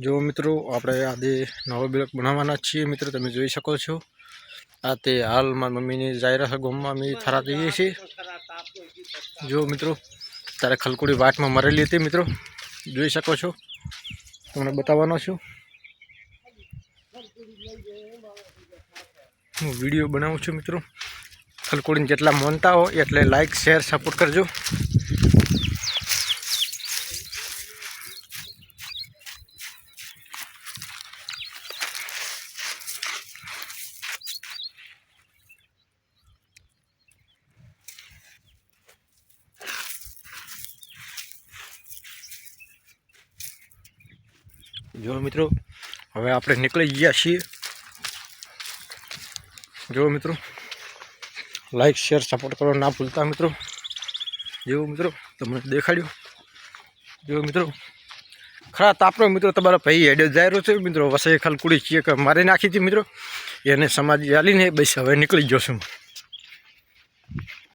जो मित्रों આપણે આજે નવો બ્લોગ બનાવવાના છીએ મિત્રો તમે જોઈ શકો છો આ તે હાલ મારી મમ્મીની જાયરા ગોમમાં અમે થરા જઈએ છીએ જો મિત્રો તારે ખલકોડી વાટમાં મરેલી હતી મિત્રો જોઈ શકો છો તમને બતાવવાનો છું હું વિડિયો બનાવું છું મિત્રો ખલકોડીને જેટલા માનતા હો એટલે લાઈક શેર સપોર્ટ કરજો जो मित्रों हवे आपणे निकली गया छीए जो मित्रों लाइक शेर सपोर्ट करो ना भूलता मित्रों जो मित्रों तमने देखाड्यो जो मित्रों खरा तापनो मित्रों तमारा भाई हेडे जाय रह्यो छे मित्रों वसे खलकुड़ी छे के मारी नाखी थी मित्रों एने समाज आलीने बस हवे निकली गयो छुं।